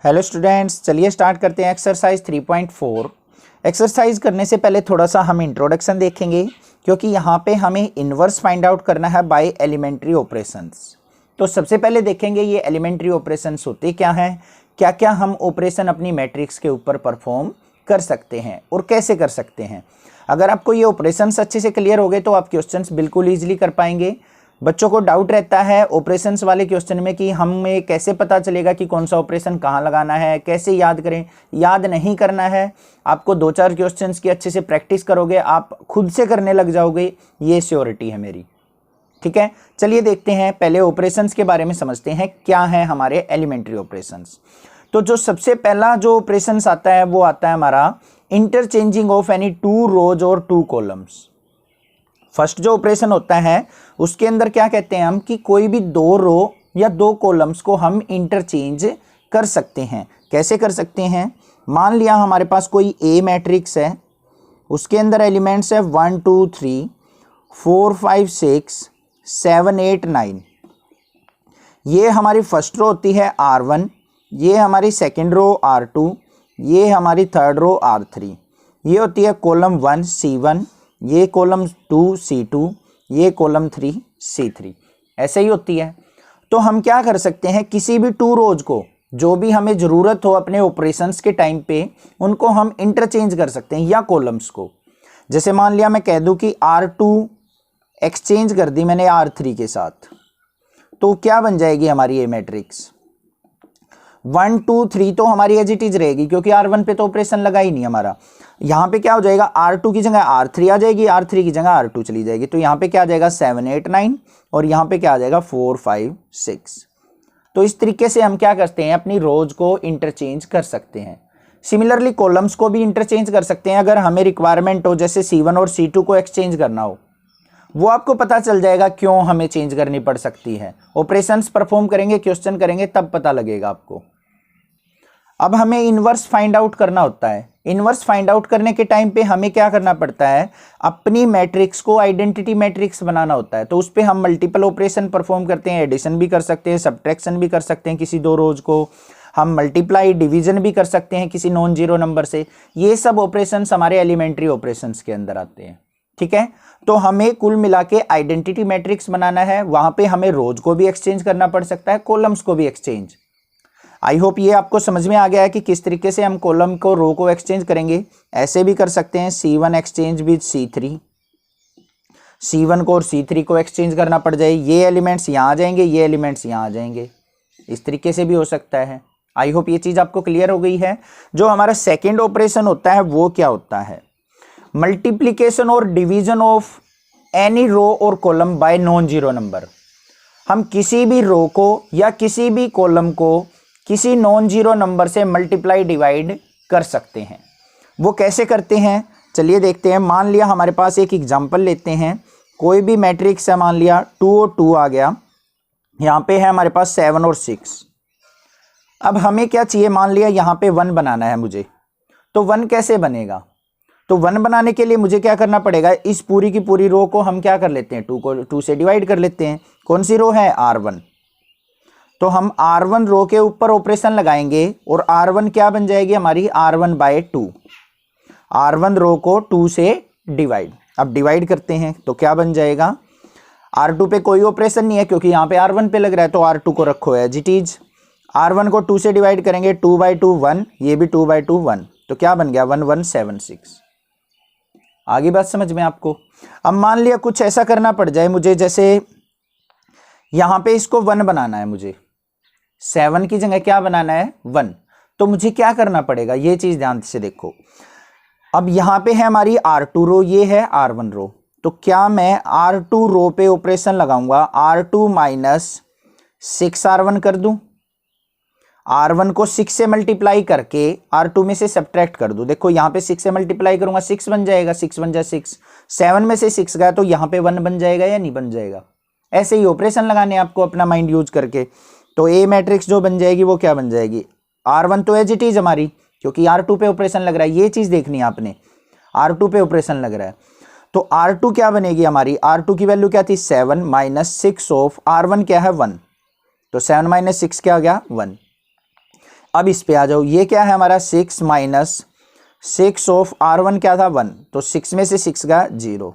Hello students, चलिए start करते हैं एक्सरसाइज 3.4। एक्सरसाइज करने से पहले थोड़ा सा हम इंट्रोडक्शन देखेंगे, क्योंकि यहाँ पे हमें इन्वर्स फाइंड आउट करना है बाय एलिमेंट्री ऑपरेशंस। तो सबसे पहले देखेंगे ये एलिमेंट्री ऑपरेशंस होते क्या हैं, क्या क्या हम ऑपरेशन अपनी मैट्रिक्स के ऊपर परफॉर्म कर सकते हैं और कैसे कर सकते हैं। अगर आपको ये ऑपरेशंस अच्छे से क्लियर हो गए तो आप क्वेश्चंस बिल्कुल ईजिली कर पाएंगे। बच्चों को डाउट रहता है ऑपरेशंस वाले क्वेश्चन में कि हमें कैसे पता चलेगा कि कौन सा ऑपरेशन कहाँ लगाना है, कैसे याद करें। याद नहीं करना है, आपको 2-4 क्वेश्चंस की अच्छे से प्रैक्टिस करोगे, आप खुद से करने लग जाओगे, ये श्योरिटी है मेरी। ठीक है, चलिए देखते हैं, पहले ऑपरेशंस के बारे में समझते हैं क्या है हमारे एलिमेंट्री ऑपरेशंस। तो जो सबसे पहला जो ऑपरेशंस आता है वो आता है हमारा इंटरचेंजिंग ऑफ एनी 2 रोज और 2 कॉलम्स। फर्स्ट जो ऑपरेशन होता है उसके अंदर क्या कहते हैं हम कि कोई भी 2 रो या 2 कॉलम्स को हम इंटरचेंज कर सकते हैं। कैसे कर सकते हैं? मान लिया हमारे पास कोई ए मैट्रिक्स है, उसके अंदर एलिमेंट्स है 1 2 3 4 5 6 7 8 9। ये हमारी फर्स्ट रो होती है R1, ये हमारी सेकेंड रो R2, ये हमारी थर्ड रो R3। ये होती है कॉलम 1 C1, ये कॉलम 2 C2, ये कॉलम 3 C3। ऐसे ही होती है। तो हम क्या कर सकते हैं, किसी भी 2 रोज को जो भी हमें ज़रूरत हो अपने ऑपरेशंस के टाइम पे, उनको हम इंटरचेंज कर सकते हैं, या कॉलम्स को। जैसे मान लिया मैं कह दूं कि R2 एक्सचेंज कर दी मैंने R3 के साथ, तो क्या बन जाएगी हमारी ये मैट्रिक्स 1 2 3 तो हमारी एज इट इज रहेगी, क्योंकि R1 पे तो ऑपरेशन लगा ही नहीं हमारा। यहाँ पे क्या हो जाएगा, R2 की जगह R3 आ जाएगी, R3 की जगह R2 चली जाएगी, तो यहाँ पे क्या आ जाएगा 7 8 9, और यहाँ पे क्या आ जाएगा 4 5 6। तो इस तरीके से हम क्या करते हैं, अपनी रोज को इंटरचेंज कर सकते हैं। सिमिलरली कॉलम्स को भी इंटरचेंज कर सकते हैं अगर हमें रिक्वायरमेंट हो, जैसे C1 और C2 को एक्सचेंज करना हो। वो आपको पता चल जाएगा क्यों हमें चेंज करनी पड़ सकती है। ऑपरेशंस परफॉर्म करेंगे, क्वेश्चन करेंगे, तब पता लगेगा आपको। अब हमें इनवर्स फाइंड आउट करना होता है। इनवर्स फाइंड आउट करने के टाइम पे हमें क्या करना पड़ता है, अपनी मैट्रिक्स को आइडेंटिटी मैट्रिक्स बनाना होता है। तो उस पर हम मल्टीपल ऑपरेशन परफॉर्म करते हैं, एडिशन भी कर सकते हैं, सब्ट्रैक्शन भी कर सकते हैं, किसी 2 रोज को हम मल्टीप्लाई डिवीजन भी कर सकते हैं किसी नॉन जीरो नंबर से। ये सब ऑपरेशंस हमारे एलिमेंट्री ऑपरेशंस के अंदर आते हैं। ठीक है, तो हमें कुल मिला के आइडेंटिटी मैट्रिक्स बनाना है। वहां पे हमें रोज को भी एक्सचेंज करना पड़ सकता है, कॉलम्स को भी एक्सचेंज। आई होप ये आपको समझ में आ गया है कि किस तरीके से हम कॉलम को रो को एक्सचेंज करेंगे। ऐसे भी कर सकते हैं, C1 exchange with C3, C1 को और C3 को एक्सचेंज करना पड़ जाए, ये एलिमेंट्स यहाँ आ जाएंगे, ये एलिमेंट्स यहाँ आ जाएंगे। इस तरीके से भी हो सकता है। आई होप ये चीज़ आपको क्लियर हो गई है। जो हमारा सेकेंड ऑपरेशन होता है वो क्या होता है, मल्टीप्लीकेशन और डिवीजन ऑफ एनी रो और column by non zero number. हम किसी भी रो को या किसी भी कॉलम को किसी नॉन जीरो नंबर से मल्टीप्लाई डिवाइड कर सकते हैं। वो कैसे करते हैं, चलिए देखते हैं। मान लिया हमारे पास एक एग्जांपल लेते हैं, कोई भी मैट्रिक्स है, मान लिया 2 और 2 आ गया, यहाँ पे है हमारे पास 7 और 6। अब हमें क्या चाहिए, मान लिया यहाँ पे 1 बनाना है मुझे, तो 1 कैसे बनेगा? तो 1 बनाने के लिए मुझे क्या करना पड़ेगा, इस पूरी की पूरी रो को हम क्या कर लेते हैं, 2 को 2 से डिवाइड कर लेते हैं। कौन सी रो है, R1। तो हम R1 रो के ऊपर ऑपरेशन लगाएंगे और R1 क्या बन जाएगी हमारी, R1 बाय 2। R1 रो को 2 से डिवाइड, अब डिवाइड करते हैं तो क्या बन जाएगा, R2 पे कोई ऑपरेशन नहीं है क्योंकि यहाँ पे R1 पे लग रहा है, तो R2 को रखो एज इट इज। R1 को 2 से डिवाइड करेंगे, 2 बाई 2 1, ये भी 2 बाई 2 1, तो क्या बन गया 1 1 7 6। आगे बात समझ में आपको। अब मान लिया कुछ ऐसा करना पड़ जाए मुझे, जैसे यहाँ पे इसको 1 बनाना है मुझे, 7 की जगह क्या बनाना है 1, तो मुझे क्या करना पड़ेगा, ये चीज ध्यान से देखो। अब यहां पे है हमारी R2 रो, ये है R1 रो, तो क्या मैं R2 रो पे ऑपरेशन लगाऊंगा, R2 माइनस 6R1 कर दूं, R1 को 6 से मल्टीप्लाई करके R2 में से सब्ट्रैक्ट कर दूं। देखो यहाँ पे 6 से मल्टीप्लाई करूंगा 6 बन जाएगा, 6 बन जाए 6, 7 में से 6 गया तो यहाँ पे 1 बन जाएगा या नहीं बन जाएगा। ऐसे ही ऑपरेशन लगाने आपको अपना माइंड यूज करके। तो ए मैट्रिक्स जो बन जाएगी वो क्या बन जाएगी, R1 तो एज इट इज हमारी, क्योंकि R2 पे ऑपरेशन लग रहा है, ये चीज देखनी है आपने, R2 पे ऑपरेशन लग रहा है। तो R2 क्या बनेगी हमारी, R2 की वैल्यू क्या थी 7 माइनस 6 ऑफ R1 क्या है 1, तो 7 माइनस 6 क्या हो गया 1। अब इस पे आ जाओ, ये क्या है हमारा 6 माइनस 6 ऑफ R1 क्या था 1, तो 6 में से 6 का 0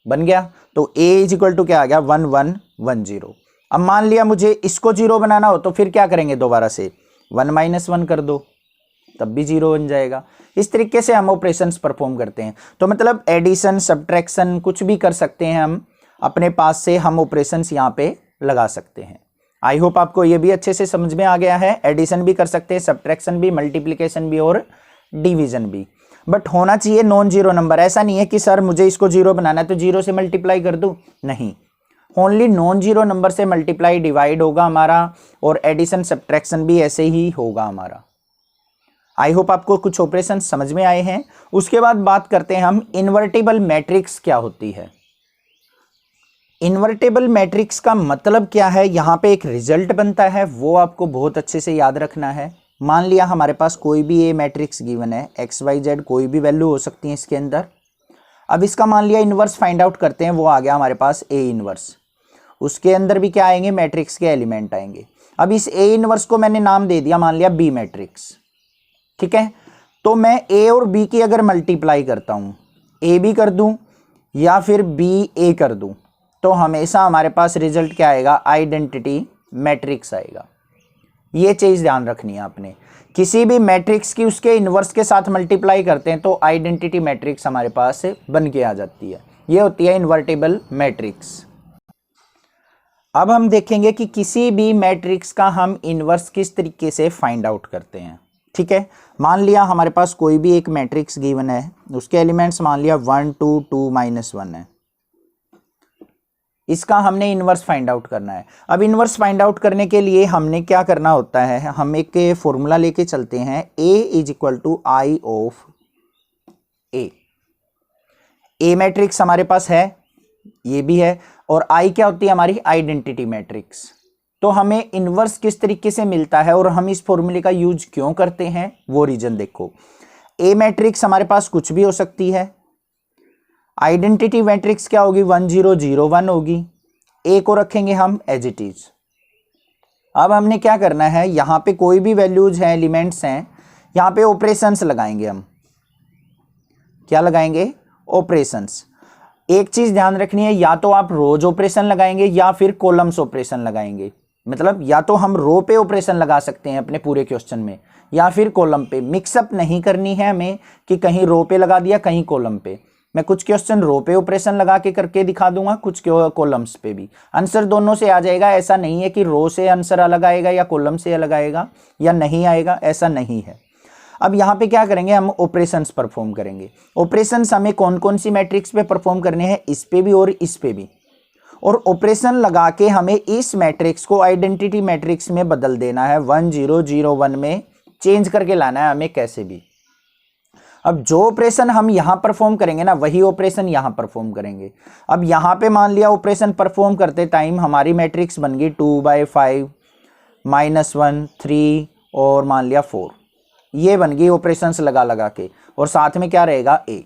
बन गया। तो A इज इक्वल टू क्या आ गया 1 1 1 0। अब मान लिया मुझे इसको 0 बनाना हो तो फिर क्या करेंगे, दोबारा से 1 माइनस 1 कर दो, तब भी 0 बन जाएगा। इस तरीके से हम ऑपरेशंस परफॉर्म करते हैं। तो मतलब एडिशन सब्ट्रैक्शन कुछ भी कर सकते हैं हम अपने पास से, हम ऑपरेशंस यहाँ पे लगा सकते हैं। आई होप आपको ये भी अच्छे से समझ में आ गया है। एडिशन भी कर सकते हैं, सब्ट्रैक्शन भी, मल्टीप्लिकेशन भी और डिवीजन भी, बट होना चाहिए नॉन जीरो नंबर। ऐसा नहीं है कि सर मुझे इसको 0 बनाना है तो 0 से मल्टीप्लाई कर दूं, नहीं, ओनली नॉन जीरो नंबर से मल्टीप्लाई डिवाइड होगा हमारा, और एडिशन सब्ट्रैक्शन भी ऐसे ही होगा हमारा। आई होप आपको कुछ ऑपरेशन समझ में आए हैं। उसके बाद बात करते हैं हम इन्वर्टिबल मैट्रिक्स क्या होती है। इन्वर्टेबल मैट्रिक्स का मतलब क्या है, यहाँ पे एक रिजल्ट बनता है, वो आपको बहुत अच्छे से याद रखना है। मान लिया हमारे पास कोई भी ए मैट्रिक्स गिवन है, एक्स वाई जेड कोई भी वैल्यू हो सकती है इसके अंदर। अब इसका मान लिया इन्वर्स फाइंड आउट करते हैं, वो आ गया हमारे पास ए इन्वर्स। उसके अंदर भी क्या आएंगे, मैट्रिक्स के एलिमेंट आएंगे। अब इस ए इन्वर्स को मैंने नाम दे दिया मान लिया बी मैट्रिक्स, ठीक है। तो मैं ए और बी की अगर मल्टीप्लाई करता हूँ, ए बी कर दूँ या फिर बी ए कर दूँ, तो हमेशा हमारे पास रिजल्ट क्या आएगा, आइडेंटिटी मैट्रिक्स आएगा। ये चीज़ ध्यान रखनी है आपने, किसी भी मैट्रिक्स की उसके इन्वर्स के साथ मल्टीप्लाई करते हैं तो आइडेंटिटी मैट्रिक्स हमारे पास बन के आ जाती है। ये होती है इन्वर्टेबल मैट्रिक्स। अब हम देखेंगे कि किसी भी मैट्रिक्स का हम इन्वर्स किस तरीके से फाइंड आउट करते हैं, ठीक है। मान लिया हमारे पास कोई भी एक मैट्रिक्स गिवन है, उसके एलिमेंट्स मान लिया 1 2 2 -1 है, इसका हमने इन्वर्स फाइंड आउट करना है। अब इन्वर्स फाइंड आउट करने के लिए हमने क्या करना होता है, हम एक फॉर्मूला लेके चलते हैं, A is equal to I of A. A matrix हमारे पास है, ये भी है, और आई क्या होती है हमारी आइडेंटिटी मैट्रिक्स। तो हमें इन्वर्स किस तरीके से मिलता है और हम इस फॉर्मूले का यूज क्यों करते हैं, वो रीजन देखो। ए मैट्रिक्स हमारे पास कुछ भी हो सकती है, आइडेंटिटी मैट्रिक्स क्या होगी 1 0 0 1 होगी, ए को रखेंगे हम एज इट इज। अब हमने क्या करना है, यहां पे कोई भी वैल्यूज हैं, एलिमेंट्स हैं, यहां पे ऑपरेशंस लगाएंगे हम। क्या लगाएंगे, ऑपरेशंस। एक चीज ध्यान रखनी है, या तो आप रोज ऑपरेशन लगाएंगे या फिर कॉलम्स ऑपरेशन लगाएंगे। मतलब या तो हम रो पे ऑपरेशन लगा सकते हैं अपने पूरे क्वेश्चन में, या फिर कॉलम पे। मिक्सअप नहीं करनी है हमें कि कहीं रो पे लगा दिया कहीं कॉलम पे। मैं कुछ क्वेश्चन रो पे ऑपरेशन लगा के करके दिखा दूंगा, कुछ कॉलम्स पे भी। आंसर दोनों से आ जाएगा, ऐसा नहीं है कि रो से आंसर अलग आएगा या कॉलम से अलग आएगा या नहीं आएगा, ऐसा नहीं है। अब यहाँ पे क्या करेंगे, हम ऑपरेशंस परफॉर्म करेंगे। ऑपरेशंस हमें कौन कौन सी मैट्रिक्स पे परफॉर्म करने हैं, इस पे भी और इस पे भी। और ऑपरेशन लगा के हमें इस मैट्रिक्स को आइडेंटिटी मैट्रिक्स में बदल देना है, 1 0 0 1 में चेंज करके लाना है हमें कैसे भी। अब जो ऑपरेशन हम यहां परफॉर्म करेंगे ना, वही ऑपरेशन यहां परफॉर्म करेंगे। अब यहां पे मान लिया ऑपरेशन परफॉर्म करते टाइम हमारी मैट्रिक्स बन गई 2/5 -1 3 और मान लिया 4, ये बन गई ऑपरेशंस लगा लगा के, और साथ में क्या रहेगा ए।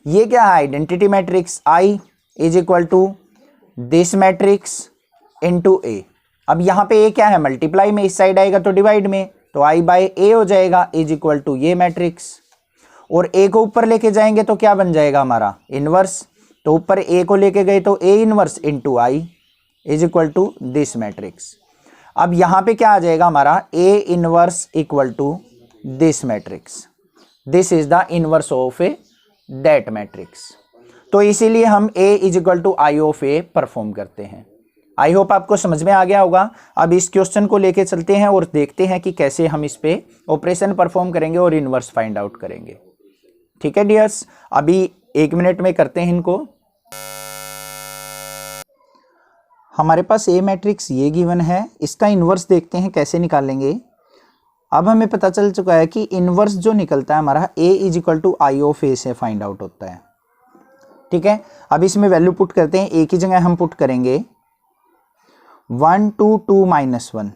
ये क्या है, identity matrix I is equal to this matrix into A. अब यहां पे ए क्या है, मल्टीप्लाई में, इस साइड आएगा तो डिवाइड में, तो आई बाय ए हो जाएगा इज इक्वल टू ये मैट्रिक्स। और ए को ऊपर लेके जाएंगे तो क्या बन जाएगा हमारा, इनवर्स। तो ऊपर ए को लेके गए तो A inverse into I is equal to this matrix. अब यहां पे क्या आ जाएगा हमारा, A inverse equal to this matrix, this is the inverse of A that matrix. तो इसीलिए हम A is equal to I of A perform करते हैं। आई होप आपको समझ में आ गया होगा। अब इस क्वेश्चन को लेके चलते हैं और देखते हैं कि कैसे हम इस पे ऑपरेशन परफॉर्म करेंगे और इनवर्स फाइंड आउट करेंगे। ठीक है डियर्स, अभी 1 मिनट में करते हैं इनको। हमारे पास ए मैट्रिक्स ये गिवन है, इसका इन्वर्स देखते हैं कैसे निकालेंगे। अब हमें पता चल चुका है कि इन्वर्स जो निकलता है हमारा A is equal to I of A से फाइंड आउट होता है। ठीक है, अब इसमें वैल्यू पुट करते हैं। ए की जगह हम पुट करेंगे 1 2 2 -1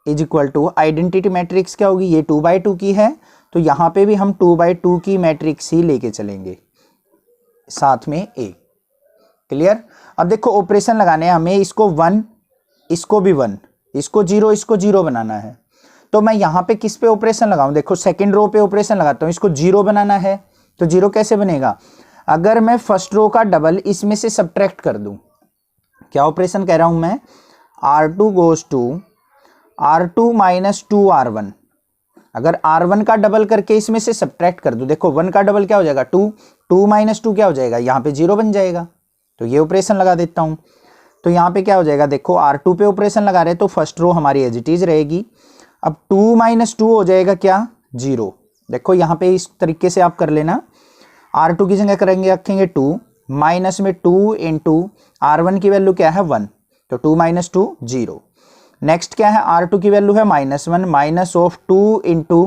is equal to identity matrix क्या होगी, ये 2/2 की है, तो यहां पे भी हम 2/2 की मैट्रिक्स ही लेके चलेंगे, साथ में ए। क्लियर। अब देखो ऑपरेशन लगाने हैं हमें, इसको 1, इसको भी 1, इसको जीरो बनाना है। तो मैं यहाँ पे किस पे ऑपरेशन लगाऊं, देखो सेकंड रो पे ऑपरेशन लगाता हूँ, इसको जीरो बनाना है। तो जीरो कैसे बनेगा, अगर मैं फर्स्ट रो का डबल इसमें से सब्ट्रैक्ट कर दूं, क्या ऑपरेशन कह रहा हूं मैं, R2 goes to R2 minus 2R1। अगर R1 का डबल करके इसमें से सब्ट्रैक्ट कर दूं, देखो 1 का डबल क्या हो जाएगा 2, 2 माइनस 2 क्या हो जाएगा, यहाँ पे जीरो बन जाएगा। तो ये ऑपरेशन लगा देता हूं, तो यहाँ पे क्या हो जाएगा, देखो R2 पे ऑपरेशन लगा रहे तो फर्स्ट रो हमारी एज इट इज रहेगी। अब 2 माइनस 2 हो जाएगा क्या, जीरो। देखो यहाँ पे इस तरीके से आप कर लेना, R2 की जगह करेंगे रखेंगे 2, माइनस में 2 इंटू R1 की वैल्यू क्या है 1, तो 2 माइनस 2 जीरो। नेक्स्ट क्या है, R2 की वैल्यू है -1, माइनस ऑफ 2 इंटू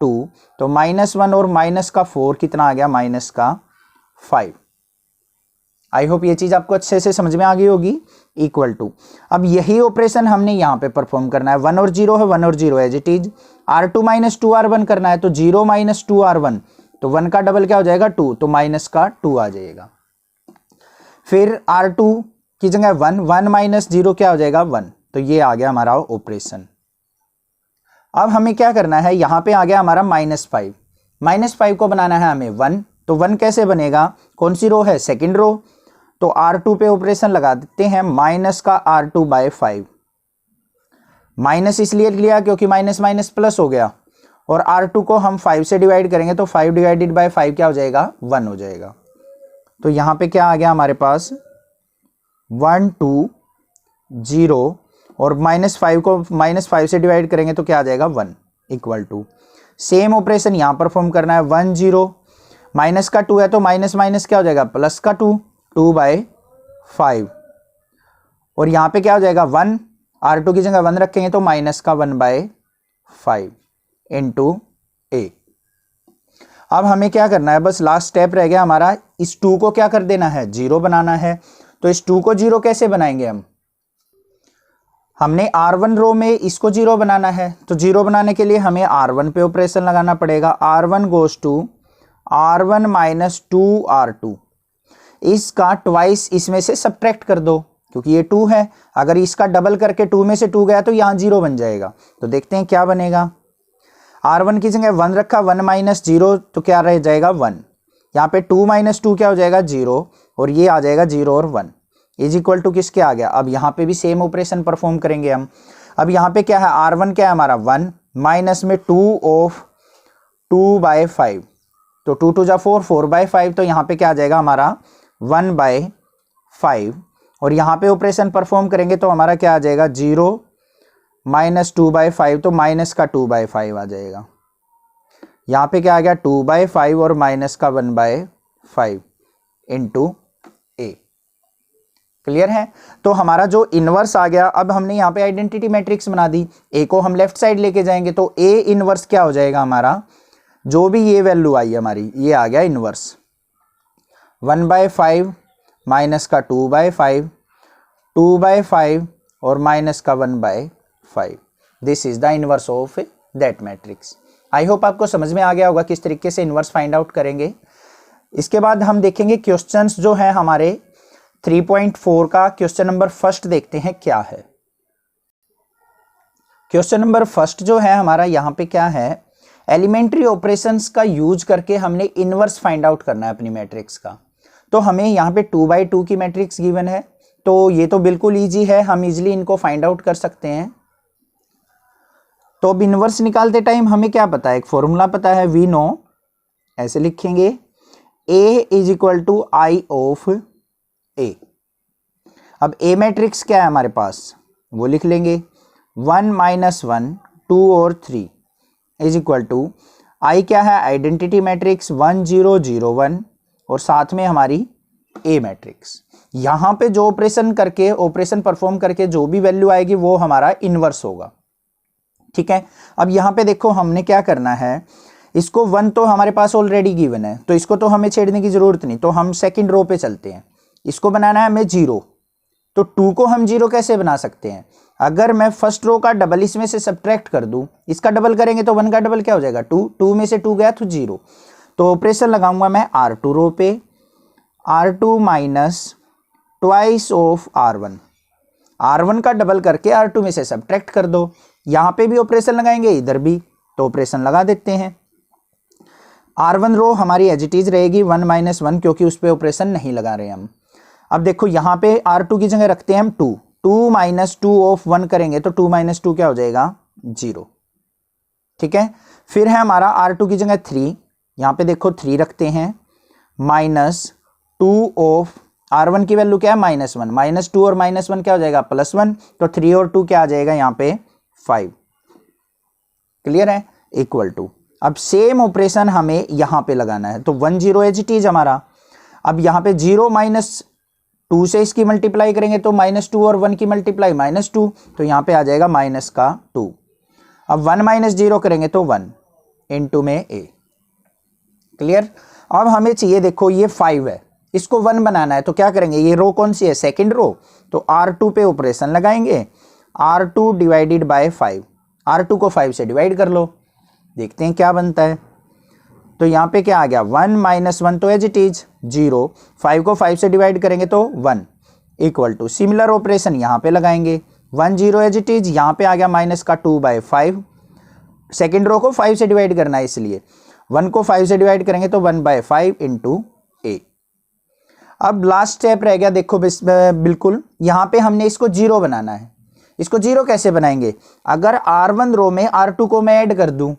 2, तो -1 और माइनस का 4 कितना आ गया, माइनस का 5। आई होप ये चीज आपको अच्छे से समझ में आ गई होगी। इक्वल टू, अब यही ऑपरेशन हमने यहाँ पे परफॉर्म करना है, 1 और 0 है, 1 और 0 as it is. R2 minus 2R1 करना है तो 0 माइनस 2R1, तो 1 का डबल क्या हो जाएगा 2, तो माइनस का 2 आ जाएगा। फिर R2 की जगह 1, 1 माइनस 0 क्या हो जाएगा 1, तो ये आ गया हमारा ऑपरेशन। अब हमें क्या करना है, यहां पे आ गया हमारा -5, -5 को बनाना है हमें 1, तो 1 कैसे बनेगा, कौन सी रो है, सेकंड रो। तो R2 पे ऑपरेशन लगा देते हैं, माइनस का R2/5, माइनस इसलिए लिया क्योंकि माइनस माइनस प्लस हो गया, और R2 को हम 5 से डिवाइड करेंगे तो 5 डिवाइडेड बाय 5 क्या हो जाएगा 1 हो जाएगा। तो यहां पे क्या आ गया हमारे पास 1 2 0, और -5 को -5 से डिवाइड करेंगे तो क्या आ जाएगा 1 इक्वल टू। सेम ऑपरेशन यहां परफॉर्म करना है, 1 0, माइनस का 2 है तो माइनस माइनस क्या हो जाएगा प्लस का 2, 2/5, और यहां पे क्या हो जाएगा 1, R2 की जगह 1 रखेंगे तो माइनस का 1/5 इंटू ए। अब हमें क्या करना है, बस लास्ट स्टेप रह गया हमारा, इस 2 को क्या कर देना है, जीरो बनाना है। तो इस 2 को जीरो कैसे बनाएंगे हमने R1 रो में इसको जीरो बनाना है, तो जीरो बनाने के लिए हमें R1 पे ऑपरेशन लगाना पड़ेगा। R1 goes to R1 minus 2R2, इसका ट्वाइस इसमें से सब्ट्रैक्ट कर दो क्योंकि ये 2 है, अगर इसका डबल करके 2 में से 2 गया तो यहां जीरो बन जाएगा। तो देखते हैं क्या बनेगा, R1 की जगह 1 रखा, 1 माइनस 0 तो क्या रह जाएगा 1, यहाँ पे 2 माइनस 2 क्या हो जाएगा 0, और ये आ जाएगा 0 और 1 इज इक्वल टू किसके आ गया। अब यहाँ पे भी सेम ऑपरेशन परफॉर्म करेंगे हम। अब यहाँ पे क्या है, R1 क्या है हमारा 1, माइनस में 2 ऑफ 2/5, तो 2 2 जा 4, 4/5, तो यहाँ पे क्या आ जाएगा हमारा 1/5, और यहाँ पे ऑपरेशन परफॉर्म करेंगे तो हमारा क्या आ जाएगा 0 माइनस 2/5, तो माइनस का 2/5 आ जाएगा। यहाँ पे क्या आ गया 2/5 और माइनस का 1/5 इंटू ए। क्लियर है, तो हमारा जो इनवर्स आ गया। अब हमने यहाँ पे आइडेंटिटी मैट्रिक्स बना दी, ए को हम लेफ्ट साइड लेके जाएंगे तो ए इनवर्स क्या हो जाएगा हमारा, जो भी ये वैल्यू आई हमारी ये आ गया इनवर्स, 1/5 माइनस का 2/5, 2/5 और माइनस का 1/5, this is the inverse of that matrix. I hope आपको समझ में आ गया होगा किस तरीके से इनवर्स फाइंड आउट करेंगे। इसके बाद हम देखेंगे क्वेश्चंस जो है हमारे 3.4 का क्वेश्चन नंबर फर्स्ट देखते हैं क्या है। क्वेश्चन नंबर फर्स्ट जो है हमारा यहाँ पे क्या है, एलिमेंट्री ऑपरेशंस का यूज करके हमने इनवर्स फाइंड आउट करना है अपनी मैट्रिक्स का। तो हमें यहाँ पे 2/2 की मैट्रिक्स गिवन है, तो ये तो बिल्कुल इजी है, हम इजीली इनको फाइंड आउट कर सकते हैं। तो अब इनवर्स निकालते टाइम हमें क्या पता है, एक फॉर्मूला पता है, वी नो, ऐसे लिखेंगे A is equal to I of A. अब ए मैट्रिक्स क्या है हमारे पास वो लिख लेंगे, 1 माइनस 1 2 और 3 इज इक्वल टू आई क्या है, आइडेंटिटी मैट्रिक्स 1 0 0 1, और साथ में हमारी ए मैट्रिक्स। यहां पे जो ऑपरेशन करके ऑपरेशन परफॉर्म करके जो भी वैल्यू आएगी वो हमारा इनवर्स होगा। ठीक है, अब यहां पे देखो हमने क्या करना है, इसको 1 तो हमारे पास ऑलरेडी गिवन है तो इसको तो हमें छेड़ने की जरूरत नहीं, तो हम सेकंड रो पे चलते हैं। इसको बनाना है हमें 0, तो 2 को हम 0 कैसे बना सकते हैं, अगर मैं फर्स्ट रो का डबल इसमें से सब्ट्रैक्ट कर दूं, इसका डबल करेंगे तो 1 का डबल क्या हो जाएगा 2, 2 में से 2 गया तो 0, तो ऑपरेशन लगाऊंगा मैं R2 रो पे, R2 minus twice of R1, R1 का डबल करके R2 में से सब्ट्रैक्ट कर दो। यहाँ पे भी ऑपरेशन लगाएंगे, इधर भी, तो ऑपरेशन लगा देते हैं। R1 रो हमारी एज इट इज रहेगी 1 - 1, क्योंकि उस पर ऑपरेशन नहीं लगा रहे हम। अब देखो यहाँ पे R2 की जगह रखते हैं हम 2, 2 - 2 ऑफ 1 करेंगे तो 2 - 2 क्या हो जाएगा, 0। ठीक है, फिर है हमारा R2 की जगह 3, यहाँ पे देखो 3 रखते हैं, -2 ऑफ R1 की वैल्यू क्या है, -1, -2 और -1 क्या हो जाएगा, +1, तो 3 और 2 क्या आ जाएगा यहाँ पे 5। क्लियर है, इक्वल टू। अब सेम ऑपरेशन हमें यहाँ पे लगाना है, तो 1 0 एज इट इज हमारा। अब यहाँ पे 0 - 2 से इसकी मल्टीप्लाई करेंगे तो -2 और 1 की मल्टीप्लाई -2, तो यहाँ पे आ जाएगा -2। अब 1 - 0 करेंगे तो 1 इंटू में a। क्लियर। अब हमें चाहिए, देखो ये 5 है, इसको 1 बनाना है, तो क्या करेंगे, ये रो कौन सी है, सेकंड रो, तो R2 पे ऑपरेशन लगाएंगे, R2 डिवाइडेड बाय 5, R2 को 5 से डिवाइड कर लो, देखते हैं क्या बनता है। तो यहाँ पे क्या आ गया, 1 - 1 तो एज इट इज 0, 5 को 5 से डिवाइड करेंगे तो 1, इक्वल टू। सिमिलर ऑपरेशन यहाँ पे लगाएंगे, 1 0 एज इट इज, यहाँ पे आ गया -2/5, सेकेंड रो को 5 से डिवाइड करना है, इसलिए 1 को 5 से डिवाइड करेंगे तो 1/5 इंटू a। अब लास्ट स्टेप रह गया, देखो बिल्कुल यहाँ पे हमने इसको 0 बनाना है। इसको 0 कैसे बनाएंगे, अगर R1 रो में R2 को मैं ऐड कर दूं,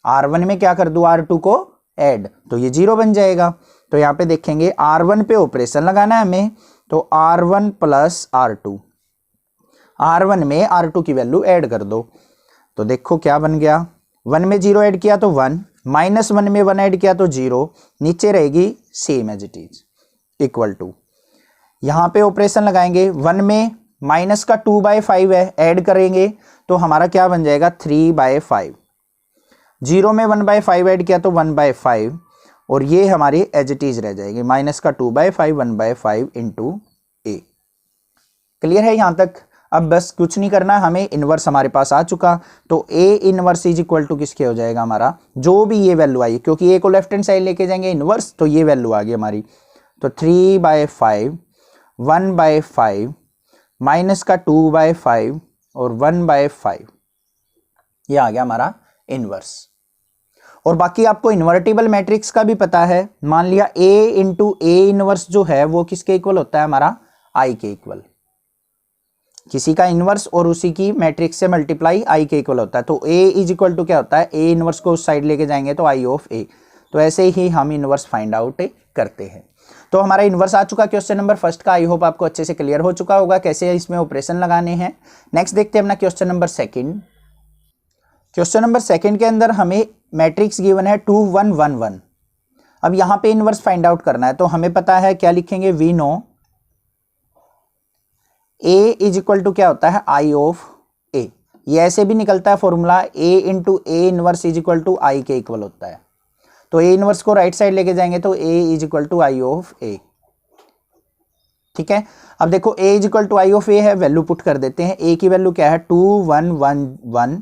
R1 में क्या कर दूं, R2 को ऐड, तो ये 0 बन जाएगा। तो यहाँ पे देखेंगे R1 पे ऑपरेशन लगाना है हमें, तो R1 + R2, R1 में R2 की वैल्यू ऐड कर दो, तो देखो क्या बन गया, 1 में 0 ऐड किया तो 1, -1 में 1 ऐड किया तो 0, नीचे रहेगी same as it is, equal to. यहाँ पे ऑपरेशन लगाएंगे, 1 में -2/5 है, ऐड करेंगे तो हमारा क्या बन जाएगा, 3/5, 0 में 1/5 ऐड किया तो 1/5, और ये हमारी एज इट इज रह जाएगी, -2/5 1/5 इंटू a। क्लियर है यहाँ तक। अब बस कुछ नहीं करना, हमें इनवर्स हमारे पास आ चुका, तो a inverse is equal to किसके हो जाएगा, हमारा जो भी ये वैल्यू आई, क्योंकि a को लेफ्ट हैंड साइड लेके जाएंगे इनवर्स, तो ये वैल्यू आ गई हमारी, तो 3/5 1/5 -2/5 और 1/5, ये आ गया हमारा इनवर्स। और बाकी आपको इन्वर्टिबल मैट्रिक्स का भी पता है, मान लिया a इंटू a इनवर्स जो है वो किसके इक्वल होता है, हमारा i के इक्वल। किसी का इनवर्स और उसी की मैट्रिक्स से मल्टीप्लाई i के इक्वल होता है, तो a इज इक्वल टू क्या होता है, a इनवर्स को उस साइड लेके जाएंगे तो i ऑफ a। तो ऐसे ही हम इनवर्स फाइंड आउट करते हैं। तो हमारा इनवर्स आ चुका क्वेश्चन नंबर फर्स्ट का, आई होप आपको अच्छे से क्लियर हो चुका होगा कैसे इसमें ऑपरेशन लगाने हैं। नेक्स्ट देखते हैं अपना question number second. Question number second के अंदर हमें मैट्रिक्स गिवन है 2 1 1 1। अब यहाँ पे इनवर्स फाइंड आउट करना है, तो हमें पता है क्या लिखेंगे, we know a is equal to क्या होता है, i ऑफ a। ये ऐसे भी निकलता है formula, a into a inverse is equal to i के इक्वल होता है, तो a इनवर्स को राइट साइड लेके जाएंगे तो a is equal to i of a। ठीक है, अब देखो a is equal to i of a है, वैल्यू पुट कर देते हैं। a की वैल्यू क्या है, 2 1 1 1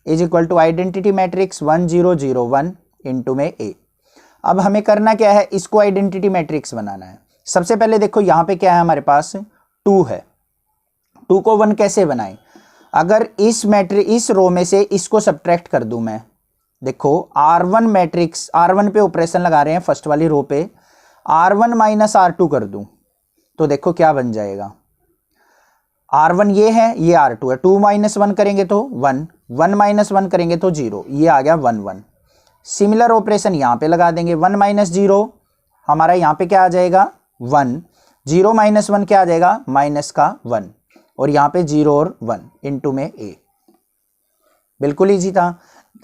is equal to identity matrix 1 0 0 1 into में a। अब हमें करना क्या है, इसको आइडेंटिटी मैट्रिक्स बनाना है। सबसे पहले देखो यहाँ पे क्या है, हमारे पास 2 है, 2 को 1 कैसे बनाएं, अगर इस रो में से इसको सब्ट्रैक्ट कर दूं मैं, देखो R1 मैट्रिक्स, R1 पे ऑपरेशन लगा रहे हैं फर्स्ट वाली रो पे, R1 - R2 कर दूं तो देखो क्या बन जाएगा, R1 ये है, ये R2 है, 2 - 1 करेंगे तो 1, 1 - 1 करेंगे तो 0, ये आ गया 1 1। सिमिलर ऑपरेशन यहाँ पे लगा देंगे, 1 - 0 हमारा यहाँ पे क्या आ जाएगा 1, 0 - 1 क्या आ जाएगा, -1, और यहाँ पे 0 और 1 इंटू में a। बिल्कुल ईजी था।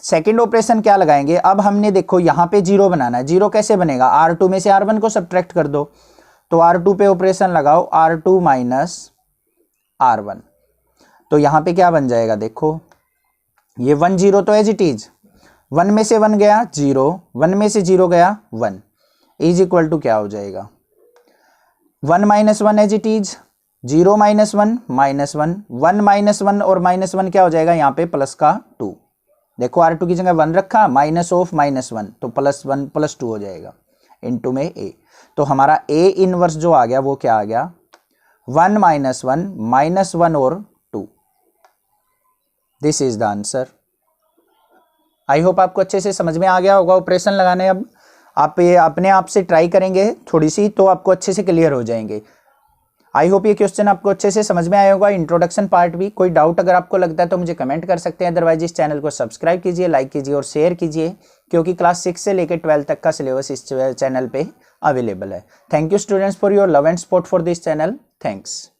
सेकंड ऑपरेशन क्या लगाएंगे, अब हमने देखो यहाँ पे 0 बनाना है, 0 कैसे बनेगा, R2 में से R1 को सब्ट्रैक्ट कर दो, तो R2 पे ऑपरेशन लगाओ, R2 - R1, तो यहाँ पे क्या बन जाएगा, देखो ये 1 0 तो एज इट इज, 1 में से 1 गया 0, 1 में से 0 गया 1, इज इक्वल टू क्या हो जाएगा, 1 - 1 एज इट इज, 0 - 1 -1, 1 - 1 और -1 क्या हो जाएगा, यहाँ पे प्लस का 2। देखो R2 की जगह 1 रखा, माइनस ऑफ -1 तो +1 + 2 हो जाएगा इंटू में a। तो हमारा a इनवर्स जो आ गया वो क्या आ गया, 1 minus 1 minus 1 और 2, this is the answer. I hope आपको अच्छे से समझ में आ गया होगा ऑपरेशन लगाने। अब आप ये अपने आप से ट्राई करेंगे थोड़ी सी तो आपको अच्छे से क्लियर हो जाएंगे। आई होप ये क्वेश्चन आपको अच्छे से समझ में आया होगा, इंट्रोडक्शन पार्ट भी। कोई डाउट अगर आपको लगता है तो मुझे कमेंट कर सकते हैं, अदरवाइज इस चैनल को सब्सक्राइब कीजिए, लाइक कीजिए और शेयर कीजिए, क्योंकि क्लास 6 से लेकर 12 तक का सिलेबस इस चैनल पे अवेलेबल है। Thank you students for your love and support for this channel. Thanks.